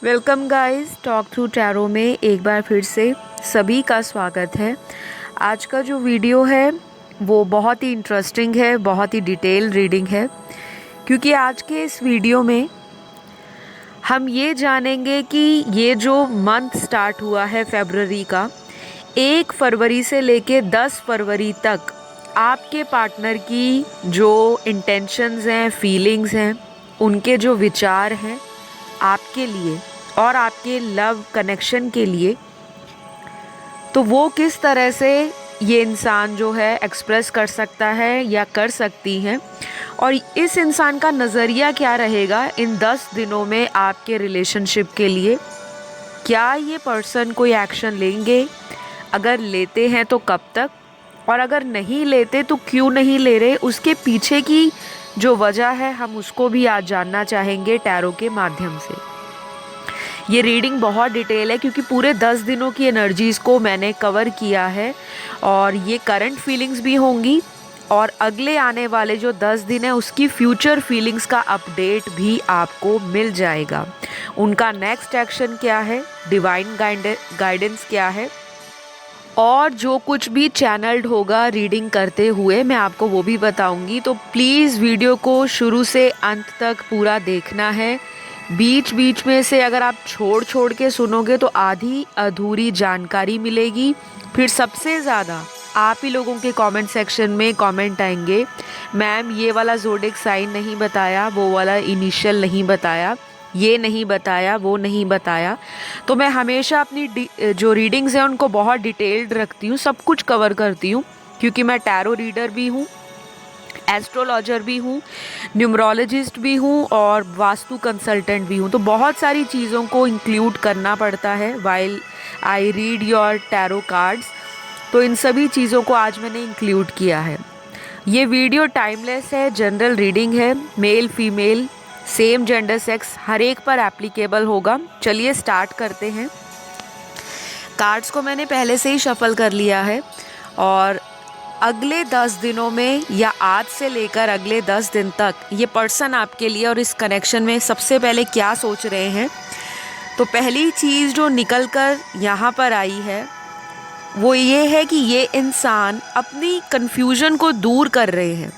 Welcome guys, talk through tarot में एक बार फिर से सभी का स्वागत है। आज का जो वीडियो है वो बहुत ही इंटरेस्टिंग है, बहुत ही डिटेल रीडिंग है, क्योंकि आज के इस वीडियो में हम ये जानेंगे कि ये जो मंथ स्टार्ट हुआ है फरवरी का, 1 फरवरी से लेके 10 फरवरी तक आपके पार्टनर की जो इंटेंशंस हैं, फीलिंग्स हैं, उनके जो विचार हैं आपके लिए और आपके लव कनेक्शन के लिए, तो वो किस तरह से ये इंसान जो है एक्सप्रेस कर सकता है या कर सकती हैं, और इस इंसान का नज़रिया क्या रहेगा इन 10 दिनों में आपके रिलेशनशिप के लिए। क्या ये पर्सन कोई एक्शन लेंगे? अगर लेते हैं तो कब तक, और अगर नहीं लेते तो क्यों नहीं ले रहे, उसके पीछे की जो वजह है हम उसको भी आज जानना चाहेंगे टैरो के माध्यम से। ये रीडिंग बहुत डिटेल है क्योंकि पूरे 10 दिनों की एनर्जीज़ को मैंने कवर किया है, और ये करंट फीलिंग्स भी होंगी और अगले आने वाले जो 10 दिन है उसकी फ्यूचर फीलिंग्स का अपडेट भी आपको मिल जाएगा। उनका नेक्स्ट एक्शन क्या है, डिवाइन गाइडेंस क्या है, और जो कुछ भी चैनल्ड होगा रीडिंग करते हुए मैं आपको वो भी बताऊंगी। तो प्लीज़ वीडियो को शुरू से अंत तक पूरा देखना है। बीच बीच में से अगर आप छोड़ के सुनोगे तो आधी अधूरी जानकारी मिलेगी। फिर सबसे ज़्यादा आप ही लोगों के कमेंट सेक्शन में कमेंट आएंगे, मैम ये वाला ज़ोडिएक साइन नहीं बताया, वो वाला इनिशियल नहीं बताया, ये नहीं बताया, वो नहीं बताया। तो मैं हमेशा अपनी जो रीडिंग्स हैं उनको बहुत डिटेल्ड रखती हूँ, सब कुछ कवर करती हूँ, क्योंकि मैं टैरो रीडर भी हूँ, एस्ट्रोलॉजर भी हूँ, न्यूमरोलॉजिस्ट भी हूँ और वास्तु कंसल्टेंट भी हूँ। तो बहुत सारी चीज़ों को इंक्लूड करना पड़ता है while I read your tarot cards. तो इन सभी चीज़ों को आज मैंने इंक्लूड किया है। ये वीडियो टाइमलेस है, जनरल रीडिंग है, male female same gender sex हर एक पर एप्लीकेबल होगा। चलिए स्टार्ट करते हैं। कार्ड्स को मैंने पहले से ही शफल कर लिया है, और अगले 10 दिनों में या आज से लेकर अगले 10 दिन तक ये पर्सन आपके लिए और इस कनेक्शन में सबसे पहले क्या सोच रहे हैं। तो पहली चीज़ जो निकल कर यहाँ पर आई है वो ये है कि ये इंसान अपनी कन्फ्यूजन को दूर कर रहे हैं।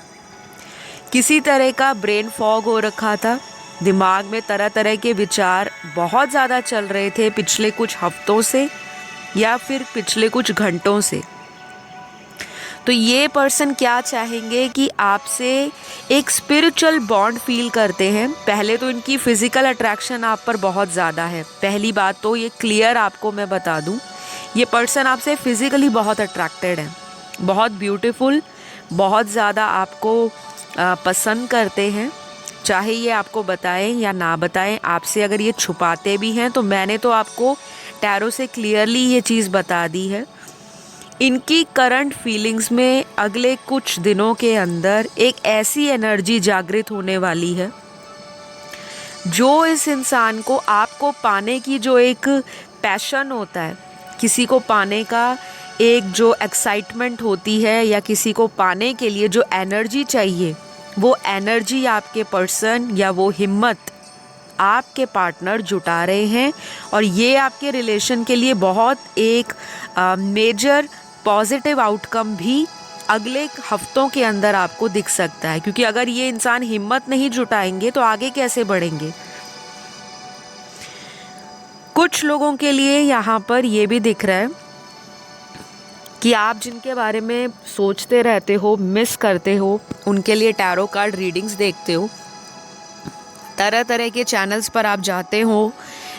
किसी तरह का ब्रेन फॉग हो रखा था, दिमाग में तरह तरह के विचार बहुत ज़्यादा चल रहे थे पिछले कुछ हफ्तों से या फिर पिछले कुछ घंटों से। तो ये पर्सन क्या चाहेंगे कि आपसे एक स्पिरिचुअल बॉन्ड फील करते हैं। पहले तो इनकी फ़िज़िकल अट्रैक्शन आप पर बहुत ज़्यादा है। पहली बात तो ये क्लियर आपको मैं बता दूं, ये पर्सन आपसे फ़िज़िकली बहुत अट्रैक्टेड है, बहुत ब्यूटीफुल, बहुत ज़्यादा आपको पसंद करते हैं। चाहे ये आपको बताएं या ना बताएं, आपसे अगर ये छुपाते भी हैं तो मैंने तो आपको टैरो से क्लियरली ये चीज़ बता दी है। इनकी करंट फीलिंग्स में अगले कुछ दिनों के अंदर एक ऐसी एनर्जी जागृत होने वाली है जो इस इंसान को आपको पाने की जो एक पैशन होता है, किसी को पाने का एक जो एक्साइटमेंट होती है या किसी को पाने के लिए जो एनर्जी चाहिए, वो एनर्जी आपके पर्सन या वो हिम्मत आपके पार्टनर जुटा रहे हैं। और ये आपके रिलेशन के लिए बहुत एक मेजर पॉजिटिव आउटकम भी अगले हफ्तों के अंदर आपको दिख सकता है, क्योंकि अगर ये इंसान हिम्मत नहीं जुटाएंगे तो आगे कैसे बढ़ेंगे। कुछ लोगों के लिए यहाँ पर ये भी दिख रहा है कि आप जिनके बारे में सोचते रहते हो, मिस करते हो, उनके लिए टैरो कार्ड रीडिंग्स देखते हो, तरह तरह के चैनल्स पर आप जाते हो,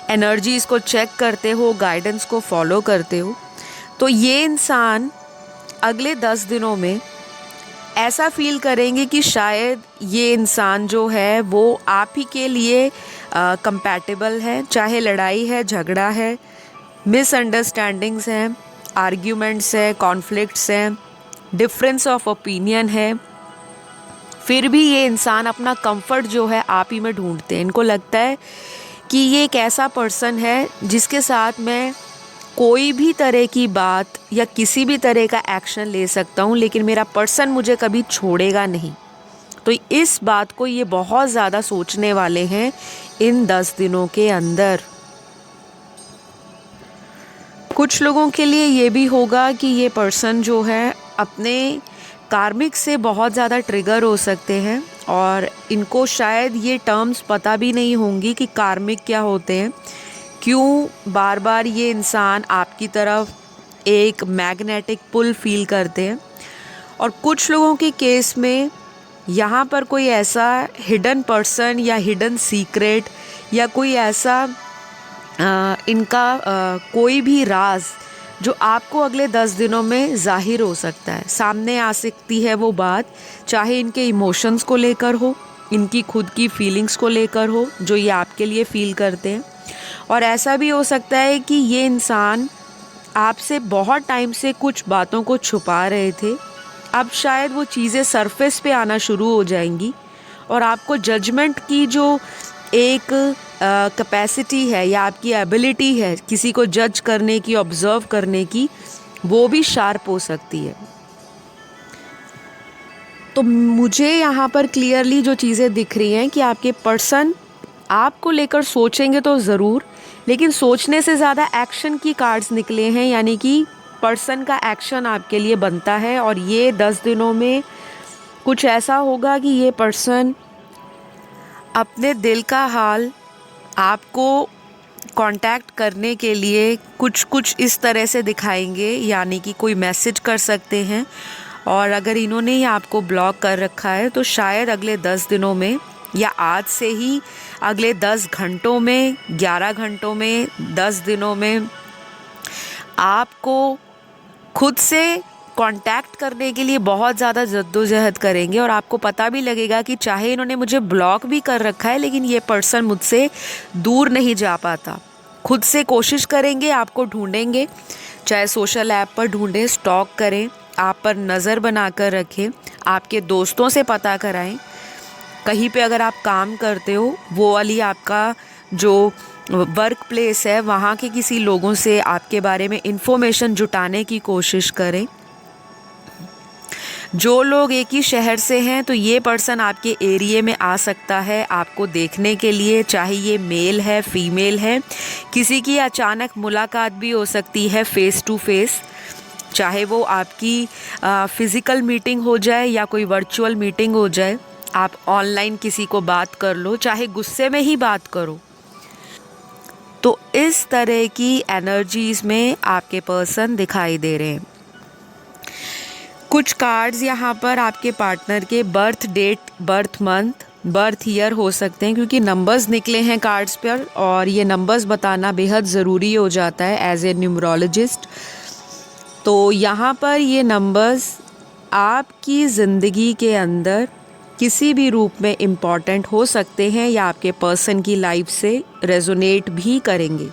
एनर्जीज़ को चेक करते हो, गाइडेंस को फॉलो करते हो। तो ये इंसान अगले 10 दिनों में ऐसा फील करेंगे कि शायद ये इंसान जो है वो आप ही के लिए कंपैटिबल है। चाहे लड़ाई है, झगड़ा है, मिसअंडरस्टैंडिंग्स हैं, आर्ग्यूमेंट्स है, कॉन्फ्लिक्ट्स हैं, डिफरेंस ऑफ ओपिनियन है, फिर भी ये इंसान अपना कंफर्ट जो है आप ही में ढूंढते हैं। इनको लगता है कि ये एक ऐसा पर्सन है जिसके साथ मैं कोई भी तरह की बात या किसी भी तरह का एक्शन ले सकता हूँ, लेकिन मेरा पर्सन मुझे कभी छोड़ेगा नहीं। तो इस बात को ये बहुत ज़्यादा सोचने वाले हैं इन 10 दिनों के अंदर। कुछ लोगों के लिए ये भी होगा कि ये पर्सन जो है अपने कार्मिक से बहुत ज़्यादा ट्रिगर हो सकते हैं और इनको शायद ये टर्म्स पता भी नहीं होंगी कि कार्मिक क्या होते हैं, क्यों बार बार ये इंसान आपकी तरफ एक मैग्नेटिक पुल फील करते हैं। और कुछ लोगों के केस में यहाँ पर कोई ऐसा हिडन पर्सन या हिडन सीक्रेट या कोई ऐसा इनका कोई भी राज जो आपको अगले 10 दिनों में ज़ाहिर हो सकता है, सामने आ सकती है वो बात, चाहे इनके इमोशंस को लेकर हो, इनकी खुद की फीलिंग्स को लेकर हो जो ये आपके लिए फ़ील करते हैं। और ऐसा भी हो सकता है कि ये इंसान आपसे बहुत टाइम से कुछ बातों को छुपा रहे थे, अब शायद वो चीज़ें सरफेस पे आना शुरू हो जाएंगी और आपको जजमेंट की जो एक कैपेसिटी है या आपकी एबिलिटी है किसी को जज करने की, ऑब्ज़र्व करने की, वो भी शार्प हो सकती है। तो मुझे यहाँ पर क्लियरली जो चीज़ें दिख रही हैं कि आपके पर्सन आपको लेकर सोचेंगे तो ज़रूर, लेकिन सोचने से ज़्यादा एक्शन की कार्ड्स निकले हैं, यानी कि पर्सन का एक्शन आपके लिए बनता है। और ये 10 दिनों में कुछ ऐसा होगा कि ये पर्सन अपने दिल का हाल आपको कांटेक्ट करने के लिए कुछ इस तरह से दिखाएंगे, यानी कि कोई मैसेज कर सकते हैं। और अगर इन्होंने ही आपको ब्लॉक कर रखा है तो शायद अगले 10 दिनों में या आज से ही अगले 10 घंटों में, 11 घंटों में, 10 दिनों में आपको खुद से कांटेक्ट करने के लिए बहुत ज़्यादा जद्दोजहद करेंगे। और आपको पता भी लगेगा कि चाहे इन्होंने मुझे ब्लॉक भी कर रखा है लेकिन ये पर्सन मुझसे दूर नहीं जा पाता। खुद से कोशिश करेंगे, आपको ढूंढेंगे, चाहे सोशल ऐप पर ढूंढें, स्टॉक करें, आप पर नज़र बना कर रखें, आपके दोस्तों से पता कराएं, कहीं पे अगर आप काम करते हो वो वाली आपका जो वर्क प्लेस है वहाँ के किसी लोगों से आपके बारे में इन्फॉर्मेशन जुटाने की कोशिश करें। जो लोग एक ही शहर से हैं तो ये पर्सन आपके एरिया में आ सकता है आपको देखने के लिए, चाहे ये मेल है फीमेल है। किसी की अचानक मुलाकात भी हो सकती है फेस टू फेस, चाहे वो आपकी फ़िज़िकल मीटिंग हो जाए या कोई वर्चुअल मीटिंग हो जाए। आप ऑनलाइन किसी को बात कर लो, चाहे गुस्से में ही बात करो। तो इस तरह की एनर्जीज़ में आपके पर्सन दिखाई दे रहे हैं। कुछ कार्ड्स यहाँ पर आपके पार्टनर के birth date, birth month, birth year हो सकते हैं, क्योंकि नंबर्स निकले हैं कार्ड्स पर और ये नंबर्स बताना बेहद ज़रूरी हो जाता है एज ए न्यूमरोलॉजिस्ट। तो यहाँ पर ये नंबर्स आपकी ज़िंदगी के अंदर किसी भी रूप में इम्पॉर्टेंट हो सकते हैं या आपके पर्सन की लाइफ से रेजोनेट भी करेंगे।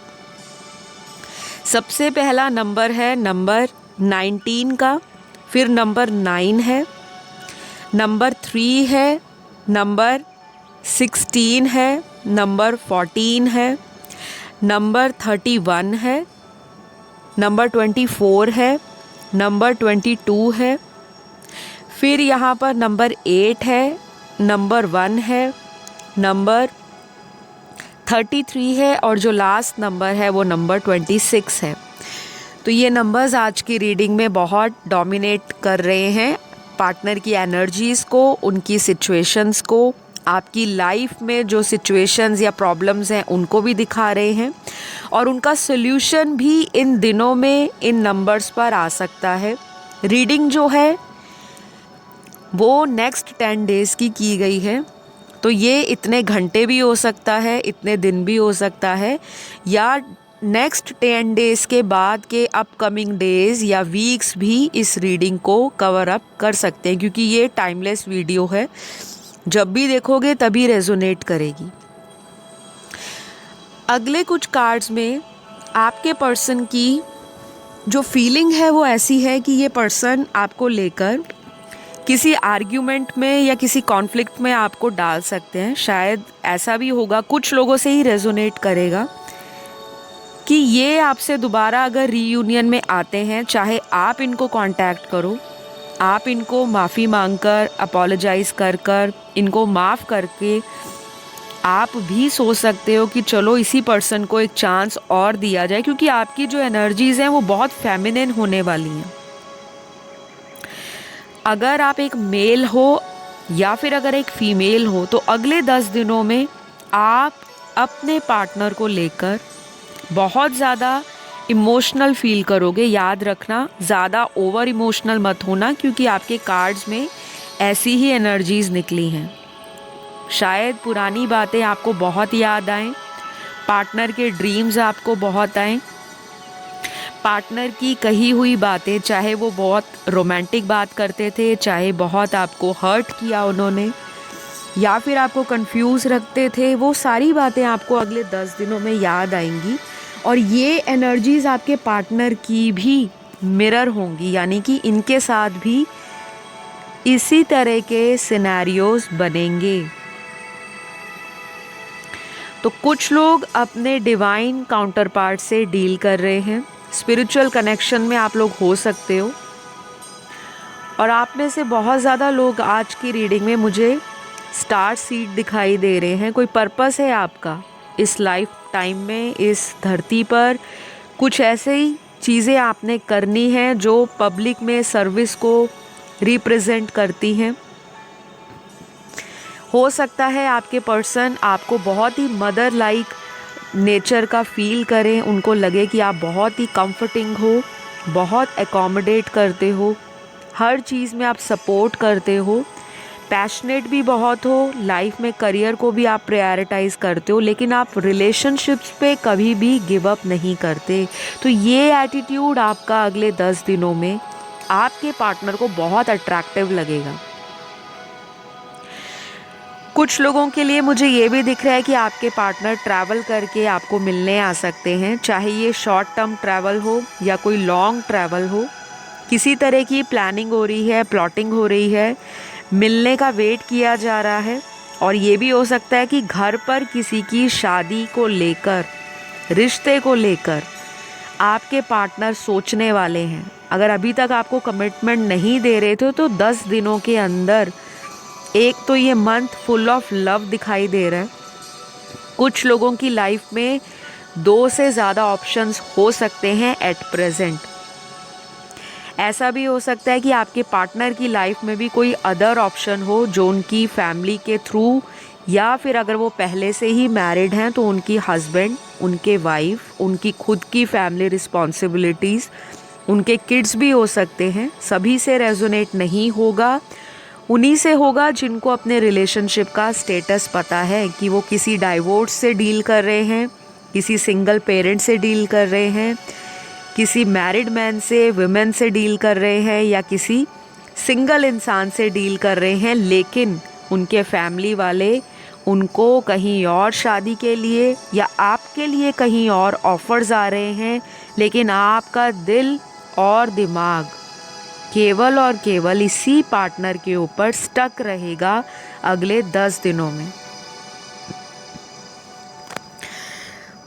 सबसे पहला नंबर है नंबर 19 का, फिर नंबर 9 है, नंबर 3 है, नंबर 16 है, नंबर 14 है, नंबर 31 है, नंबर 24 है, नंबर 22 है, फिर यहाँ पर नंबर 8 है, नंबर 1 है, नंबर 33 है और जो लास्ट नंबर है वो नंबर 26 है। तो ये नंबर्स आज की रीडिंग में बहुत डोमिनेट कर रहे हैं पार्टनर की एनर्जीज़ को, उनकी सिचुएशंस को, आपकी लाइफ में जो सिचुएशंस या प्रॉब्लम्स हैं उनको भी दिखा रहे हैं और उनका सल्यूशन भी इन दिनों में इन नंबर्स पर आ सकता है। रीडिंग जो है वो नेक्स्ट 10 डेज़ की गई है, तो ये इतने घंटे भी हो सकता है, इतने दिन भी हो सकता है, या नेक्स्ट 10 डेज़ के बाद के अपकमिंग डेज़ या वीक्स भी इस रीडिंग को कवर अप कर सकते हैं, क्योंकि ये टाइमलेस वीडियो है, जब भी देखोगे तभी रेजोनेट करेगी। अगले कुछ कार्ड्स में आपके पर्सन की जो फीलिंग है वो ऐसी है कि ये पर्सन आपको लेकर किसी आर्ग्यूमेंट में या किसी कॉन्फ्लिक्ट में आपको डाल सकते हैं। शायद ऐसा भी होगा, कुछ लोगों से ही रेजोनेट करेगा कि ये आपसे दोबारा अगर रीयूनियन में आते हैं, चाहे आप इनको कांटेक्ट करो, आप इनको माफ़ी मांगकर, अपोलोजाइज़ कर इनको माफ़ करके आप भी सोच सकते हो कि चलो इसी पर्सन को एक चांस और दिया जाए, क्योंकि आपकी जो एनर्जीज़ हैं वो बहुत फेमिनिन होने वाली हैं। अगर आप एक मेल हो या फिर अगर एक फीमेल हो तो अगले 10 दिनों में आप अपने पार्टनर को लेकर बहुत ज़्यादा इमोशनल फील करोगे। याद रखना, ज़्यादा ओवर इमोशनल मत होना, क्योंकि आपके कार्ड्स में ऐसी ही एनर्जीज़ निकली हैं। शायद पुरानी बातें आपको बहुत याद आएं, पार्टनर के ड्रीम्स आपको बहुत आएं, पार्टनर की कही हुई बातें, चाहे वो बहुत रोमांटिक बात करते थे, चाहे बहुत आपको हर्ट किया उन्होंने, या फिर आपको कंफ्यूज रखते थे, वो सारी बातें आपको अगले 10 दिनों में याद आएंगी। और ये एनर्जीज़ आपके पार्टनर की भी मिरर होंगी, यानी कि इनके साथ भी इसी तरह के सिनेरियोज बनेंगे। तो कुछ लोग अपने डिवाइन काउंटर पार्ट से डील कर रहे हैं, स्पिरिचुअल कनेक्शन में आप लोग हो सकते हो। और आप में से बहुत ज़्यादा लोग आज की रीडिंग में मुझे स्टार सीड दिखाई दे रहे हैं। कोई पर्पस है आपका इस लाइफ टाइम में, इस धरती पर कुछ ऐसे ही चीज़ें आपने करनी हैं जो पब्लिक में सर्विस को रिप्रेजेंट करती हैं। हो सकता है आपके पर्सन आपको बहुत ही मदर लाइक नेचर का फील करें, उनको लगे कि आप बहुत ही कंफर्टिंग हो, बहुत एकोमोडेट करते हो, हर चीज़ में आप सपोर्ट करते हो, पैशनेट भी बहुत हो, लाइफ में करियर को भी आप प्रायोरिटाइज़ करते हो, लेकिन आप रिलेशनशिप्स पे कभी भी गिव अप नहीं करते। तो ये एटीट्यूड आपका अगले 10 दिनों में आपके पार्टनर को बहुत अट्रैक्टिव लगेगा। कुछ लोगों के लिए मुझे ये भी दिख रहा है कि आपके पार्टनर ट्रैवल करके आपको मिलने आ सकते हैं, चाहे ये शॉर्ट टर्म ट्रैवल हो या कोई लॉन्ग ट्रैवल हो। किसी तरह की प्लानिंग हो रही है, प्लॉटिंग हो रही है, मिलने का वेट किया जा रहा है। और ये भी हो सकता है कि घर पर किसी की शादी को लेकर, रिश्ते को लेकर आपके पार्टनर सोचने वाले हैं। अगर अभी तक आपको कमिटमेंट नहीं दे रहे थे तो 10 दिनों के अंदर एक तो ये मंथ फुल ऑफ लव दिखाई दे रहा है। कुछ लोगों की लाइफ में 2 से ज़्यादा ऑप्शंस हो सकते हैं एट प्रेजेंट। ऐसा भी हो सकता है कि आपके पार्टनर की लाइफ में भी कोई अदर ऑप्शन हो जो उनकी फैमिली के थ्रू, या फिर अगर वो पहले से ही मैरिड हैं तो उनकी हस्बैंड, उनके वाइफ, उनकी खुद की फैमिली रिस्पॉन्सिबिलिटीज़, उनके किड्स भी हो सकते हैं। सभी से रेजोनेट नहीं होगा, उन्हीं से होगा जिनको अपने रिलेशनशिप का स्टेटस पता है कि वो किसी डाइवोर्स से डील कर रहे हैं, किसी सिंगल पेरेंट से डील कर रहे हैं, किसी मैरिड मैन से, वुमेन से डील कर रहे हैं, या किसी सिंगल इंसान से डील कर रहे हैं, लेकिन उनके फैमिली वाले उनको कहीं और शादी के लिए या आपके लिए कहीं और ऑफर्स आ रहे हैं, लेकिन आपका दिल और दिमाग केवल और केवल इसी पार्टनर के ऊपर स्टक रहेगा अगले 10 दिनों में।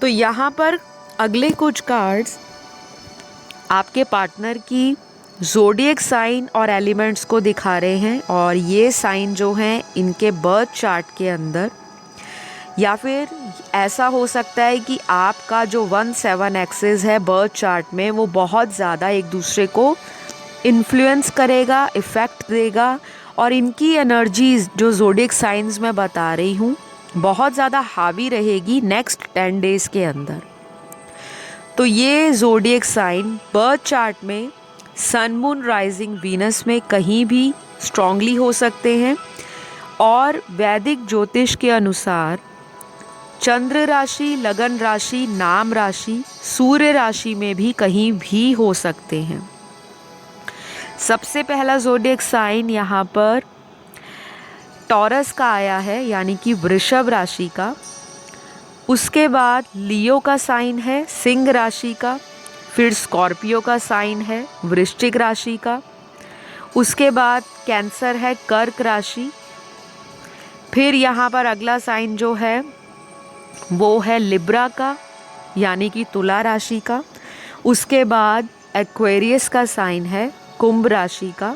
तो यहाँ पर अगले कुछ कार्ड्स आपके पार्टनर की ज़ोडिएक साइन और एलिमेंट्स को दिखा रहे हैं। और ये साइन जो हैं इनके बर्थ चार्ट के अंदर, या फिर ऐसा हो सकता है कि आपका जो 1-7 एक्सिस है बर्थ चार्ट में वो बहुत ज़्यादा एक दूसरे को इन्फ्लुएंस करेगा, इफ़ेक्ट देगा। और इनकी एनर्जीज़ जो ज़ोडिएक साइंस में बता रही हूँ बहुत ज़्यादा हावी रहेगी नेक्स्ट 10 डेज़ के अंदर। तो ये ज़ोडिएक साइन बर्थ चार्ट में सन, मून, राइजिंग, वीनस में कहीं भी स्ट्रांगली हो सकते हैं। और वैदिक ज्योतिष के अनुसार चंद्र राशि, लगन राशि, नाम राशि, सूर्य राशि में भी कहीं भी हो सकते हैं। सबसे पहला ज़ोडिएक साइन यहाँ पर टॉरस का आया है, यानी कि वृषभ राशि का। उसके बाद लियो का साइन है, सिंह राशि का। फिर स्कॉर्पियो का साइन है, वृश्चिक राशि का। उसके बाद कैंसर है, कर्क राशि। फिर यहाँ पर अगला साइन जो है वो है लिब्रा का, यानी कि तुला राशि का। उसके बाद एक्वेरियस का साइन है, कुंभ राशि का।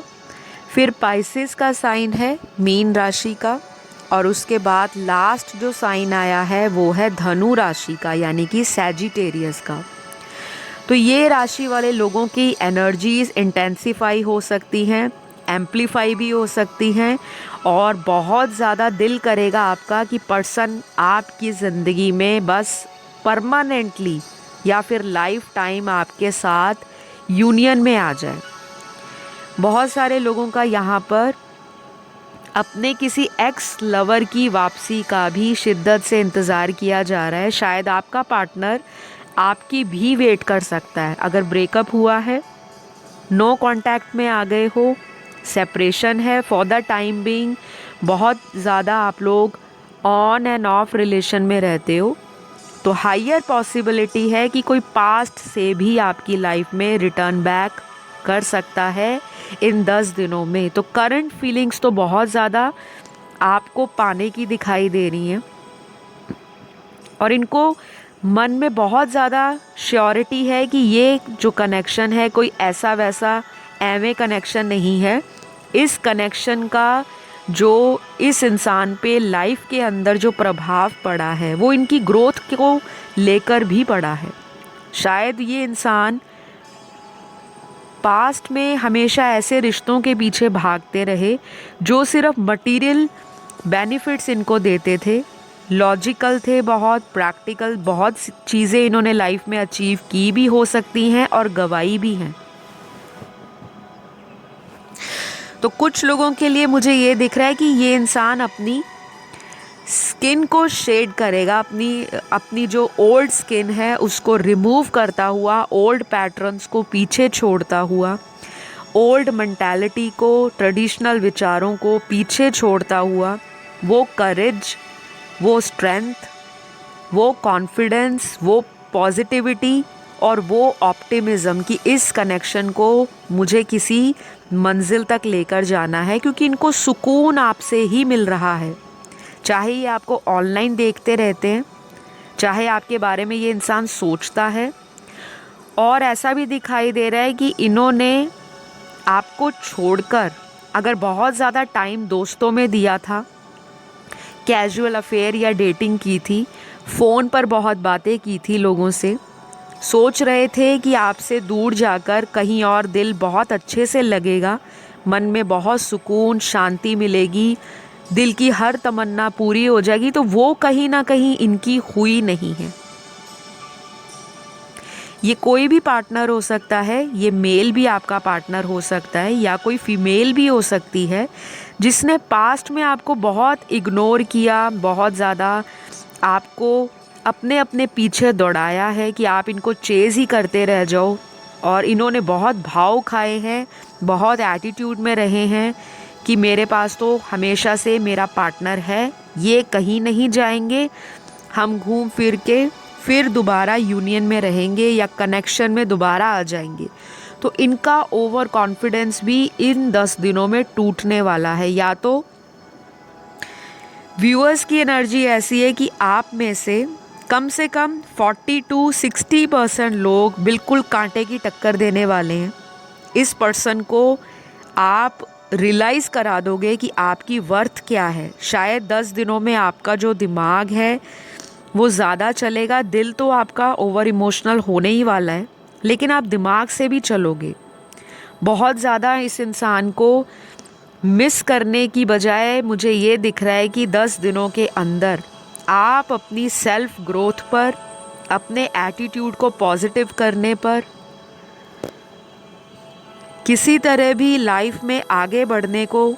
फिर पाइसेस का साइन है, मीन राशि का। और उसके बाद लास्ट जो साइन आया है वो है धनु राशि का, यानी कि सैजिटेरियस का। तो ये राशि वाले लोगों की एनर्जीज इंटेंसिफाई हो सकती हैं, एम्पलीफाई भी हो सकती हैं, और बहुत ज़्यादा दिल करेगा आपका कि पर्सन आपकी ज़िंदगी में बस परमानेंटली या फिर लाइफ टाइम आपके साथ यूनियन में आ जाए। बहुत सारे लोगों का यहाँ पर अपने किसी एक्स लवर की वापसी का भी शिद्दत से इंतज़ार किया जा रहा है। शायद आपका पार्टनर आपकी भी वेट कर सकता है। अगर ब्रेकअप हुआ है, नो कांटेक्ट में आ गए हो, सेपरेशन है फॉर द टाइम बीइंग, बहुत ज़्यादा आप लोग ऑन एंड ऑफ रिलेशन में रहते हो, तो हायर पॉसिबिलिटी है कि कोई पास्ट से भी आपकी लाइफ में रिटर्न बैक कर सकता है इन 10 दिनों में। तो करंट फीलिंग्स तो बहुत ज़्यादा आपको पाने की दिखाई दे रही हैं, और इनको मन में बहुत ज़्यादा श्योरिटी है कि ये जो कनेक्शन है कोई ऐसा वैसा एवे कनेक्शन नहीं है। इस कनेक्शन का जो इस इंसान पे लाइफ के अंदर जो प्रभाव पड़ा है वो इनकी ग्रोथ को लेकर भी पड़ा है। शायद ये इंसान पास्ट में हमेशा ऐसे रिश्तों के पीछे भागते रहे जो सिर्फ मटेरियल बेनिफिट्स इनको देते थे, लॉजिकल थे, बहुत प्रैक्टिकल, बहुत चीज़ें इन्होंने लाइफ में अचीव की भी हो सकती हैं और गवाई भी हैं। तो कुछ लोगों के लिए मुझे ये दिख रहा है कि ये इंसान अपनी स्किन को शेड करेगा, अपनी जो ओल्ड स्किन है उसको रिमूव करता हुआ, ओल्ड पैटर्न्स को पीछे छोड़ता हुआ, ओल्ड मेंटालिटी को, ट्रेडिशनल विचारों को पीछे छोड़ता हुआ, वो करेज, वो स्ट्रेंथ, वो कॉन्फिडेंस, वो पॉजिटिविटी और वो ऑप्टिमिज़म कि इस कनेक्शन को मुझे किसी मंजिल तक लेकर जाना है, क्योंकि इनको सुकून आपसे ही मिल रहा है। चाहे ये आपको ऑनलाइन देखते रहते हैं, चाहे आपके बारे में ये इंसान सोचता है, और ऐसा भी दिखाई दे रहा है कि इन्होंने आपको छोड़कर अगर बहुत ज़्यादा टाइम दोस्तों में दिया था, कैजुअल अफेयर या डेटिंग की थी, फ़ोन पर बहुत बातें की थी लोगों से, सोच रहे थे कि आपसे दूर जाकर कहीं और दिल बहुत अच्छे से लगेगा, मन में बहुत सुकून, शांति मिलेगी, दिल की हर तमन्ना पूरी हो जाएगी, तो वो कहीं ना कहीं इनकी हुई नहीं है। ये कोई भी पार्टनर हो सकता है, ये मेल भी आपका पार्टनर हो सकता है या कोई फीमेल भी हो सकती है जिसने पास्ट में आपको बहुत इग्नोर किया, बहुत ज़्यादा आपको अपने अपने पीछे दौड़ाया है कि आप इनको चेज़ ही करते रह जाओ, और इन्होंने बहुत भाव खाए हैं, बहुत एटीट्यूड में रहे हैं कि मेरे पास तो हमेशा से मेरा पार्टनर है, ये कहीं नहीं जाएंगे, हम घूम फिर के फिर दोबारा यूनियन में रहेंगे या कनेक्शन में दोबारा आ जाएंगे। तो इनका ओवर कॉन्फिडेंस भी इन 10 दिनों में टूटने वाला है। या तो व्यूअर्स की एनर्जी ऐसी है कि आप में से कम 40 to 60% लोग बिल्कुल कांटे की टक्कर देने वाले हैं। इस पर्सन को आप रियलाइज़ करा दोगे कि आपकी वर्थ क्या है। शायद 10 दिनों में आपका जो दिमाग है वो ज़्यादा चलेगा, दिल तो आपका ओवर इमोशनल होने ही वाला है, लेकिन आप दिमाग से भी चलोगे। बहुत ज़्यादा इस इंसान को मिस करने की बजाय मुझे ये दिख रहा है कि 10 दिनों के अंदर आप अपनी सेल्फ ग्रोथ पर, अपने एटीट्यूड को पॉजिटिव करने पर, किसी तरह भी लाइफ में आगे बढ़ने को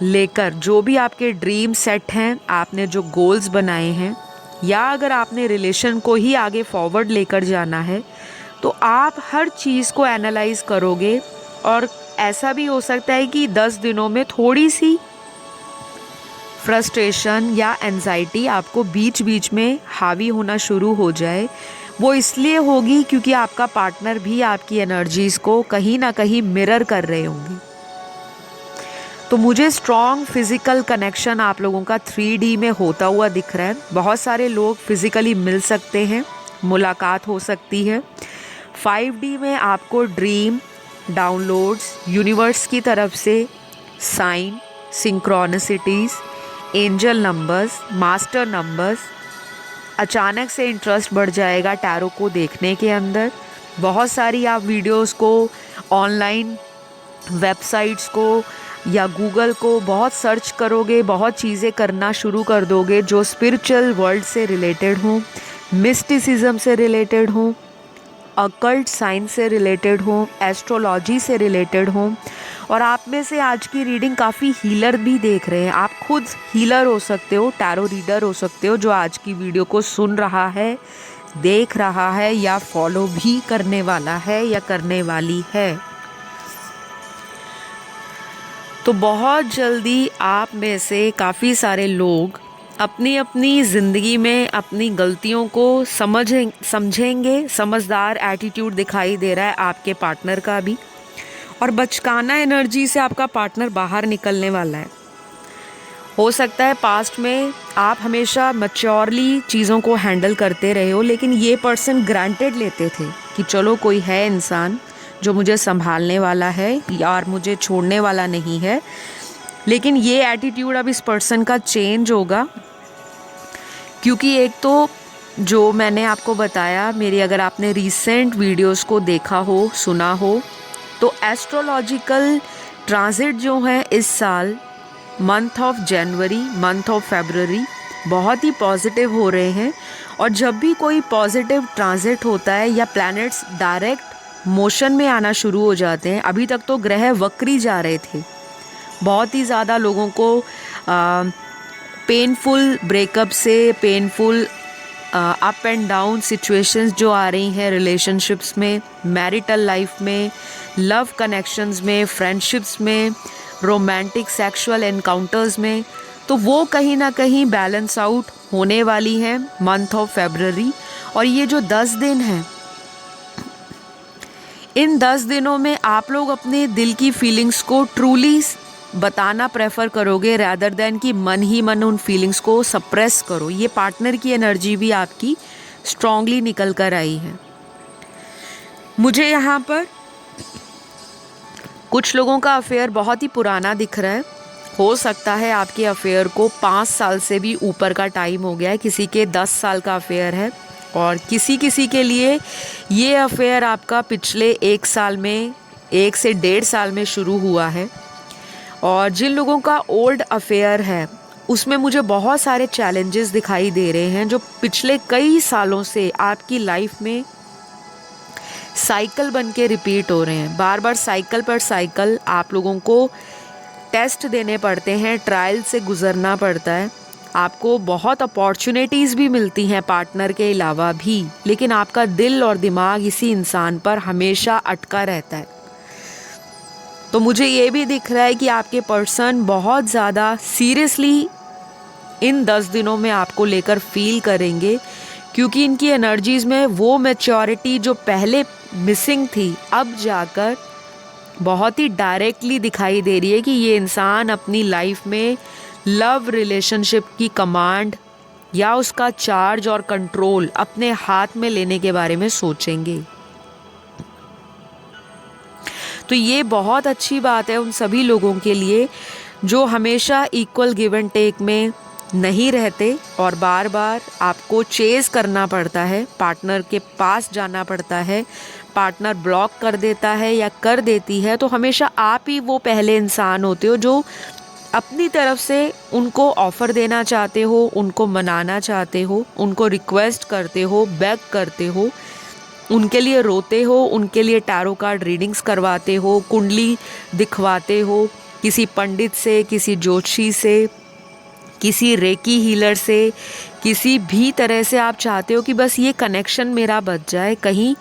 लेकर जो भी आपके ड्रीम सेट हैं, आपने जो गोल्स बनाए हैं, या अगर आपने रिलेशन को ही आगे फॉरवर्ड लेकर जाना है, तो आप हर चीज़ को एनालाइज करोगे। और ऐसा भी हो सकता है कि 10 दिनों में थोड़ी सी फ्रस्ट्रेशन या एंजाइटी आपको बीच बीच में हावी होना शुरू हो जाए। वो इसलिए होगी क्योंकि आपका पार्टनर भी आपकी एनर्जीज़ को कहीं ना कहीं मिरर कर रहे होंगे। तो मुझे स्ट्रॉन्ग फिज़िकल कनेक्शन आप लोगों का 3D में होता हुआ दिख रहा है। बहुत सारे लोग फिज़िकली मिल सकते हैं, मुलाकात हो सकती है। 5D में आपको ड्रीम डाउनलोड्स, यूनिवर्स की तरफ से sign, synchronicities, angel numbers, master numbers. अचानक से इंटरेस्ट बढ़ जाएगा टैरो को देखने के अंदर। बहुत सारी आप वीडियोस को, ऑनलाइन वेबसाइट्स को या गूगल को बहुत सर्च करोगे, बहुत चीज़ें करना शुरू कर दोगे जो स्पिरिचुअल वर्ल्ड से रिलेटेड हों, मिस्टिसिज्म से रिलेटेड हों, अकल्ट साइंस से रिलेटेड हों, एस्ट्रोलॉजी से रिलेटेड हों। और आप में से आज की रीडिंग काफ़ी हीलर भी देख रहे हैं। आप खुद हीलर हो सकते हो, टैरो रीडर हो सकते हो, जो आज की वीडियो को सुन रहा है, देख रहा है या फॉलो भी करने वाला है या करने वाली है। तो बहुत जल्दी आप में से काफ़ी सारे लोग अपनी अपनी ज़िंदगी में अपनी गलतियों को समझेंगे। समझदार एटीट्यूड दिखाई दे रहा है आपके पार्टनर का भी, और बचकाना एनर्जी से आपका पार्टनर बाहर निकलने वाला है। हो सकता है पास्ट में आप हमेशा मैच्योरली चीज़ों को हैंडल करते रहे हो, लेकिन ये पर्सन ग्रांटेड लेते थे कि चलो कोई है इंसान जो मुझे संभालने वाला है और मुझे छोड़ने वाला नहीं है। लेकिन ये एटीट्यूड अब इस पर्सन का चेंज होगा, क्योंकि एक तो जो मैंने आपको बताया, मेरी अगर आपने रीसेंट वीडियोस को देखा हो, सुना हो, तो एस्ट्रोलॉजिकल ट्रांजिट जो है इस साल month of January, month of February बहुत ही पॉजिटिव हो रहे हैं। और जब भी कोई पॉजिटिव ट्रांजिट होता है या प्लैनेट्स डायरेक्ट मोशन में आना शुरू हो जाते हैं, अभी तक तो ग्रह वक्री जा रहे थे, बहुत ही ज़्यादा लोगों को पेनफुल ब्रेकअप से, painful up and down situations जो आ रही हैं रिलेशनशिप्स में, मैरिटल लाइफ में, लव कनेक्शंस में, फ्रेंडशिप्स में, रोमांटिक सेक्सुअल एनकाउंटर्स में, तो वो कहीं ना कहीं बैलेंस आउट होने वाली है मंथ ऑफ फरवरी। और ये जो 10 दिन हैं, इन 10 दिनों में आप लोग अपने दिल की फीलिंग्स को ट्रूली बताना प्रेफर करोगे, रैदर देन कि मन ही मन उन फीलिंग्स को सप्रेस करो। ये पार्टनर की एनर्जी भी आपकी स्ट्रांगली निकल कर आई है। मुझे यहाँ पर कुछ लोगों का अफेयर बहुत ही पुराना दिख रहा है। हो सकता है आपके अफेयर को 5 साल से भी ऊपर का टाइम हो गया है, किसी के 10 साल का अफेयर है, और किसी किसी के लिए ये अफेयर आपका पिछले 1 साल में, 1 से 1.5 साल में शुरू हुआ है। और जिन लोगों का ओल्ड अफेयर है उसमें मुझे बहुत सारे चैलेंजेस दिखाई दे रहे हैं जो पिछले कई सालों से आपकी लाइफ में साइकिल बन के रिपीट हो रहे हैं। बार बार साइकिल पर साइकिल आप लोगों को टेस्ट देने पड़ते हैं, ट्रायल से गुजरना पड़ता है। आपको बहुत अपॉर्चुनिटीज़ भी मिलती हैं पार्टनर के अलावा भी, लेकिन आपका दिल और दिमाग इसी इंसान पर हमेशा अटका रहता है। तो मुझे ये भी दिख रहा है कि आपके पर्सन बहुत ज़्यादा सीरियसली इन 10 दिनों में आपको लेकर फील करेंगे, क्योंकि इनकी एनर्जीज़ में वो मैच्योरिटी जो पहले मिसिंग थी अब जाकर बहुत ही डायरेक्टली दिखाई दे रही है कि ये इंसान अपनी लाइफ में लव रिलेशनशिप की कमांड या उसका चार्ज और कंट्रोल अपने हाथ में लेने के बारे में सोचेंगे। तो ये बहुत अच्छी बात है उन सभी लोगों के लिए जो हमेशा इक्वल गिव एंड टेक में नहीं रहते और बार बार आपको चेज करना पड़ता है, पार्टनर के पास जाना पड़ता है, पार्टनर ब्लॉक कर देता है या कर देती है, तो हमेशा आप ही वो पहले इंसान होते हो जो अपनी तरफ से उनको ऑफ़र देना चाहते हो, उनको मनाना चाहते हो, उनको रिक्वेस्ट करते हो, बेग करते हो, उनके लिए रोते हो, उनके लिए टैरो कार्ड रीडिंग्स करवाते हो, कुंडली दिखवाते हो, किसी पंडित से, किसी ज्योतिषी से, किसी रेकी हीलर से, किसी भी तरह से आप चाहते हो कि बस ये कनेक्शन मेरा बच जाए, कहीं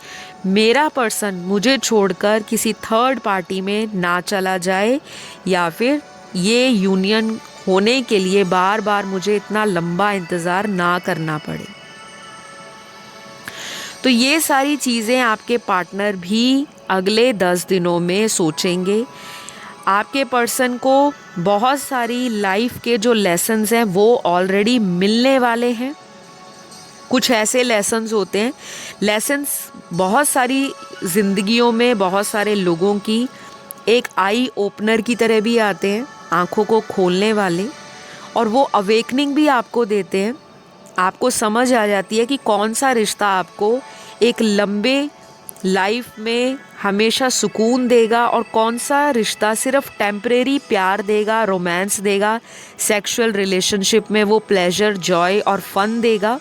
मेरा पर्सन मुझे छोड़कर किसी थर्ड पार्टी में ना चला जाए, या फिर ये यूनियन होने के लिए बार बार मुझे इतना लंबा इंतज़ार ना करना पड़े। तो ये सारी चीज़ें आपके पार्टनर भी अगले 10 दिनों में सोचेंगे। आपके पर्सन को बहुत सारी लाइफ के जो लेसन्स हैं वो ऑलरेडी मिलने वाले हैं। कुछ ऐसे लेसन्स होते हैं, लेसन्स बहुत सारी ज़िंदगियों में बहुत सारे लोगों की एक आई ओपनर की तरह भी आते हैं, आँखों को खोलने वाले, और वो अवेकनिंग भी आपको देते हैं। आपको समझ आ जाती है कि कौन सा रिश्ता आपको एक लंबे लाइफ में हमेशा सुकून देगा और कौन सा रिश्ता सिर्फ टेम्परेरी प्यार देगा, रोमांस देगा, सेक्सुअल रिलेशनशिप में वो प्लेजर, जॉय और फन देगा,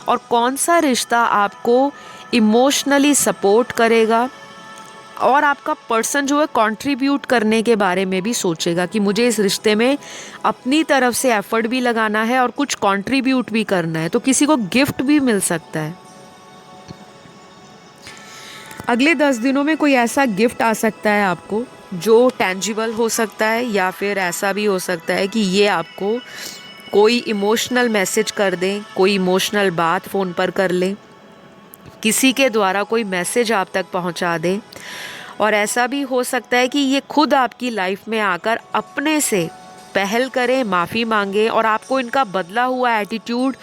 और कौन सा रिश्ता आपको इमोशनली सपोर्ट करेगा और आपका पर्सन जो है कंट्रीब्यूट करने के बारे में भी सोचेगा कि मुझे इस रिश्ते में अपनी तरफ से एफर्ट भी लगाना है और कुछ कंट्रीब्यूट भी करना है। तो किसी को गिफ्ट भी मिल सकता है। अगले 10 दिनों में कोई ऐसा गिफ्ट आ सकता है आपको जो टेंजिबल हो सकता है, या फिर ऐसा भी हो सकता है कि ये आपको कोई इमोशनल मैसेज कर दें, कोई इमोशनल बात फ़ोन पर कर लें, किसी के द्वारा कोई मैसेज आप तक पहुंचा दें। और ऐसा भी हो सकता है कि ये खुद आपकी लाइफ में आकर अपने से पहल करें, माफ़ी मांगे, और आपको इनका बदला हुआ एटीट्यूड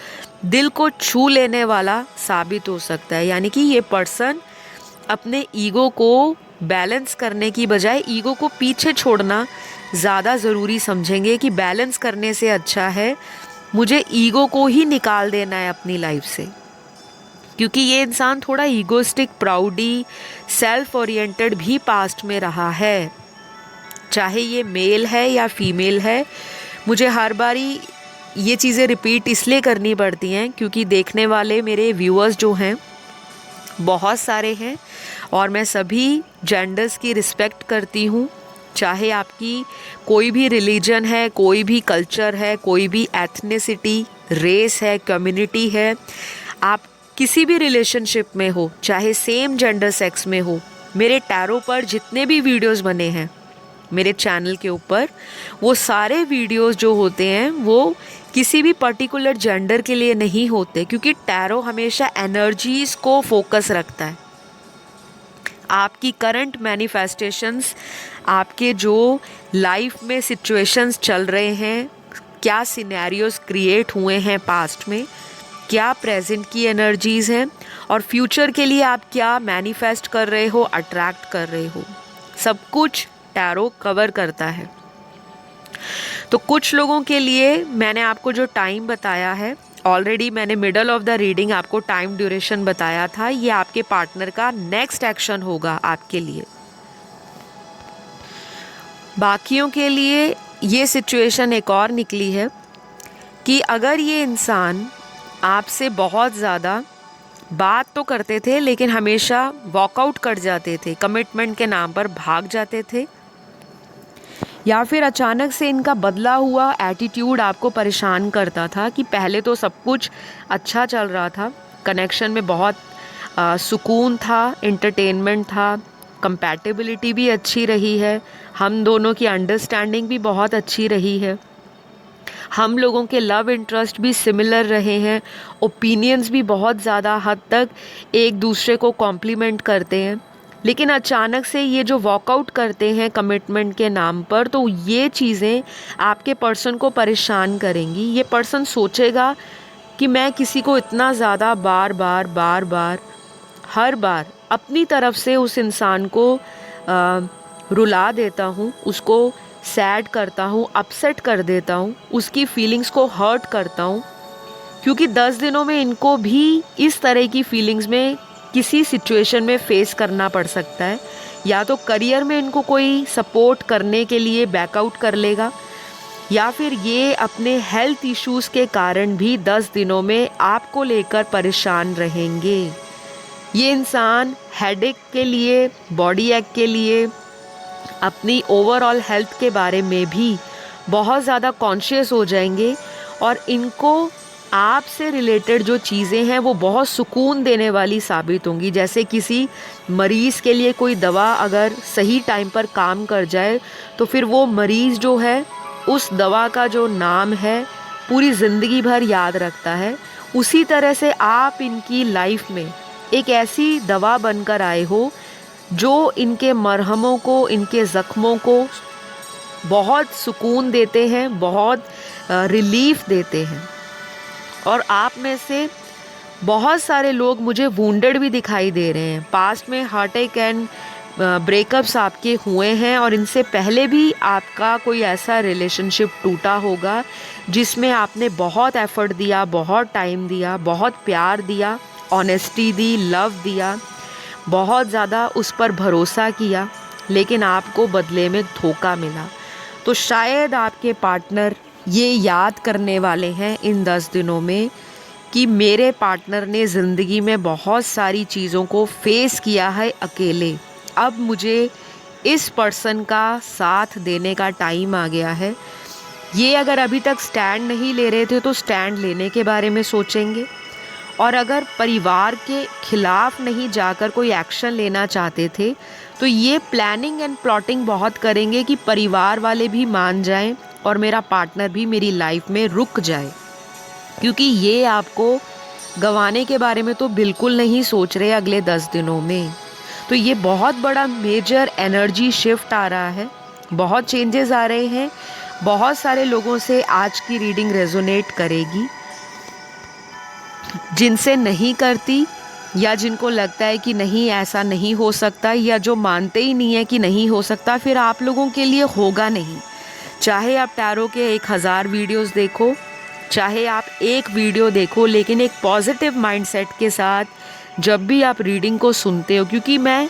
दिल को छू लेने वाला साबित हो सकता है। यानी कि ये पर्सन अपने ईगो को बैलेंस करने की बजाय ईगो को पीछे छोड़ना ज़्यादा ज़रूरी समझेंगे कि बैलेंस करने से अच्छा है मुझे ईगो को ही निकाल देना है अपनी लाइफ से। क्योंकि ये इंसान थोड़ा ईगोस्टिक, प्राउडी, सेल्फ ओरिएंटेड भी पास्ट में रहा है, चाहे ये मेल है या फीमेल है। मुझे हर बारी ये चीज़ें रिपीट इसलिए करनी पड़ती हैं क्योंकि देखने वाले मेरे व्यूअर्स जो हैं बहुत सारे हैं और मैं सभी जेंडर्स की रिस्पेक्ट करती हूँ। चाहे आपकी कोई भी रिलीजन है, कोई भी कल्चर है, कोई भी एथनिसिटी, रेस है, कम्युनिटी है, आप किसी भी रिलेशनशिप में हो, चाहे सेम जेंडर सेक्स में हो, मेरे टैरो पर जितने भी वीडियोस बने हैं मेरे चैनल के ऊपर, वो सारे वीडियोस जो होते हैं वो किसी भी पर्टिकुलर जेंडर के लिए नहीं होते, क्योंकि टैरो हमेशा एनर्जीज को फोकस रखता है। आपकी करंट मैनिफेस्टेशंस, आपके जो लाइफ में सिचुएशंस चल रहे हैं, क्या सिनेरियोस क्रिएट हुए हैं पास्ट में, क्या प्रेजेंट की एनर्जीज़ हैं, और फ्यूचर के लिए आप क्या मैनिफेस्ट कर रहे हो, अट्रैक्ट कर रहे हो, सब कुछ टैरो कवर करता है। तो कुछ लोगों के लिए मैंने आपको जो टाइम बताया है, ऑलरेडी मैंने मिडल ऑफ द रीडिंग आपको टाइम ड्यूरेशन बताया था, ये आपके पार्टनर का नेक्स्ट एक्शन होगा आपके लिए। बाकियों के लिए ये सिचुएशन एक और निकली है कि अगर ये इंसान आपसे बहुत ज़्यादा बात तो करते थे लेकिन हमेशा वॉकआउट कर जाते थे, कमिटमेंट के नाम पर भाग जाते थे, या फिर अचानक से इनका बदला हुआ एटीट्यूड आपको परेशान करता था कि पहले तो सब कुछ अच्छा चल रहा था, कनेक्शन में बहुत सुकून था, एंटरटेनमेंट था, कंपैटिबिलिटी भी अच्छी रही है, हम दोनों की अंडरस्टैंडिंग भी बहुत अच्छी रही है, हम लोगों के लव इंटरेस्ट भी सिमिलर रहे हैं, ओपिनियंस भी बहुत ज़्यादा हद तक एक दूसरे को कॉम्प्लीमेंट करते हैं। लेकिन अचानक से ये जो वॉकआउट करते हैं कमिटमेंट के नाम पर, तो ये चीज़ें आपके पर्सन को परेशान करेंगी। ये पर्सन सोचेगा कि मैं किसी को इतना ज़्यादा बार बार हर बार अपनी तरफ से उस इंसान को रुला देता हूँ, उसको सैड करता हूँ, अपसेट कर देता हूँ, उसकी फीलिंग्स को हर्ट करता हूँ, क्योंकि 10 दिनों में इनको भी इस तरह की फीलिंग्स में किसी सिचुएशन में फेस करना पड़ सकता है। या तो करियर में इनको कोई सपोर्ट करने के लिए बैकआउट कर लेगा, या फिर ये अपने हेल्थ इश्यूज़ के कारण भी 10 दिनों में आपको लेकर परेशान रहेंगे। ये इंसान हेडेक के लिए, बॉडी एक के लिए, अपनी ओवरऑल हेल्थ के बारे में भी बहुत ज़्यादा कॉन्शियस हो जाएंगे, और इनको आपसे रिलेटेड जो चीज़ें हैं वो बहुत सुकून देने वाली साबित होंगी। जैसे किसी मरीज़ के लिए कोई दवा अगर सही टाइम पर काम कर जाए तो फिर वो मरीज़ जो है उस दवा का जो नाम है पूरी ज़िंदगी भर याद रखता है। उसी तरह से आप इनकी लाइफ में एक ऐसी दवा बनकर आए हो जो इनके मरहमों को, इनके ज़ख्मों को बहुत सुकून देते हैं, बहुत रिलीफ देते हैं। और आप में से बहुत सारे लोग मुझे वुंडेड भी दिखाई दे रहे हैं, पास्ट में हार्ट अटैक एंड ब्रेकअप्स आपके हुए हैं और इनसे पहले भी आपका कोई ऐसा रिलेशनशिप टूटा होगा जिसमें आपने बहुत एफ़र्ट दिया, बहुत टाइम दिया, बहुत प्यार दिया, ऑनेस्टी दी, लव दिया, बहुत ज़्यादा उस पर भरोसा किया, लेकिन आपको बदले में धोखा मिला। तो शायद आपके पार्टनर ये याद करने वाले हैं इन 10 दिनों में कि मेरे पार्टनर ने ज़िंदगी में बहुत सारी चीज़ों को फेस किया है अकेले। अब मुझे इस पर्सन का साथ देने का टाइम आ गया है। ये अगर अभी तक स्टैंड नहीं ले रहे थे तो स्टैंड लेने के बारे में सोचेंगे, और अगर परिवार के खिलाफ नहीं जाकर कोई एक्शन लेना चाहते थे तो ये प्लानिंग एंड प्लॉटिंग बहुत करेंगे कि परिवार वाले भी मान जाएं और मेरा पार्टनर भी मेरी लाइफ में रुक जाए, क्योंकि ये आपको गंवाने के बारे में तो बिल्कुल नहीं सोच रहे अगले 10 दिनों में। तो ये बहुत बड़ा मेजर एनर्जी शिफ्ट आ रहा है, बहुत चेंजेस आ रहे हैं। बहुत सारे लोगों से आज की रीडिंग रेजोनेट करेगी, जिनसे नहीं करती या जिनको लगता है कि नहीं ऐसा नहीं हो सकता, या जो मानते ही नहीं है कि नहीं हो सकता, फिर आप लोगों के लिए होगा नहीं। चाहे आप टैरो के 1000 वीडियोस देखो, चाहे आप एक वीडियो देखो, लेकिन एक पॉजिटिव माइंडसेट के साथ जब भी आप रीडिंग को सुनते हो, क्योंकि मैं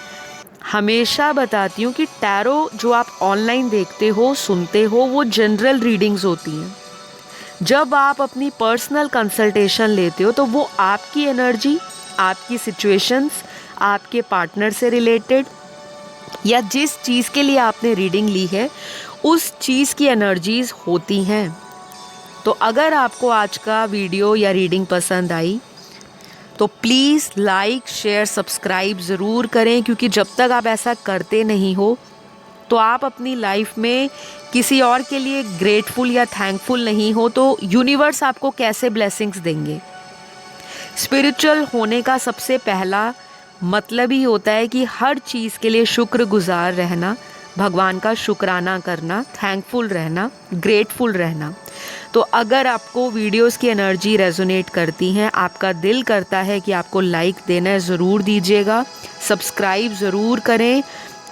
हमेशा बताती हूँ कि टैरो जो आप ऑनलाइन देखते हो, सुनते हो, वो जनरल रीडिंग्स होती हैं। जब आप अपनी पर्सनल कंसल्टेशन लेते हो तो वो आपकी एनर्जी, आपकी सिचुएशंस, आपके पार्टनर से रिलेटेड या जिस चीज़ के लिए आपने रीडिंग ली है उस चीज़ की एनर्जीज़ होती हैं। तो अगर आपको आज का वीडियो या रीडिंग पसंद आई तो प्लीज़ लाइक, शेयर, सब्सक्राइब ज़रूर करें, क्योंकि जब तक आप ऐसा करते नहीं हो तो आप अपनी लाइफ में किसी और के लिए ग्रेटफुल या थैंकफुल नहीं हो तो यूनिवर्स आपको कैसे ब्लेसिंग्स देंगे। स्पिरिचुअल होने का सबसे पहला मतलब ही होता है कि हर चीज़ के लिए शुक्रगुजार रहना, भगवान का शुक्राना करना, थैंकफुल रहना, ग्रेटफुल रहना। तो अगर आपको वीडियोस की एनर्जी रेजोनेट करती हैं, आपका दिल करता है कि आपको लाइक देना है, ज़रूर दीजिएगा, सब्सक्राइब ज़रूर करें।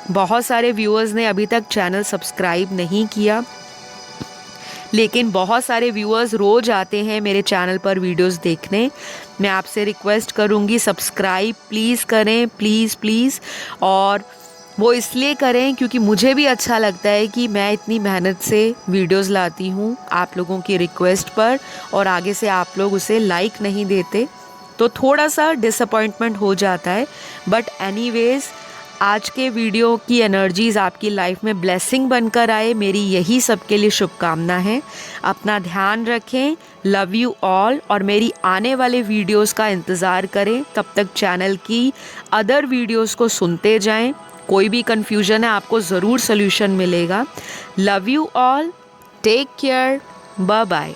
बहुत सारे व्यूअर्स ने अभी तक चैनल सब्सक्राइब नहीं किया, लेकिन बहुत सारे व्यूअर्स रोज़ आते हैं मेरे चैनल पर वीडियोस देखने। मैं आपसे रिक्वेस्ट करूँगी सब्सक्राइब प्लीज़ करें, प्लीज़ प्लीज़। और वो इसलिए करें क्योंकि मुझे भी अच्छा लगता है कि मैं इतनी मेहनत से वीडियोस लाती हूँ आप लोगों की रिक्वेस्ट पर, और आगे से आप लोग उसे लाइक नहीं देते तो थोड़ा सा डिसअपॉइंटमेंट हो जाता है। बट एनीवेज़, आज के वीडियो की एनर्जीज़ आपकी लाइफ में ब्लेसिंग बनकर आए, मेरी यही सबके लिए शुभकामना है। अपना ध्यान रखें, लव यू ऑल, और मेरी आने वाले वीडियोस का इंतज़ार करें। तब तक चैनल की अदर वीडियोस को सुनते जाएं। कोई भी कन्फ्यूजन है आपको ज़रूर सोल्यूशन मिलेगा। Love you all, take care, bye bye.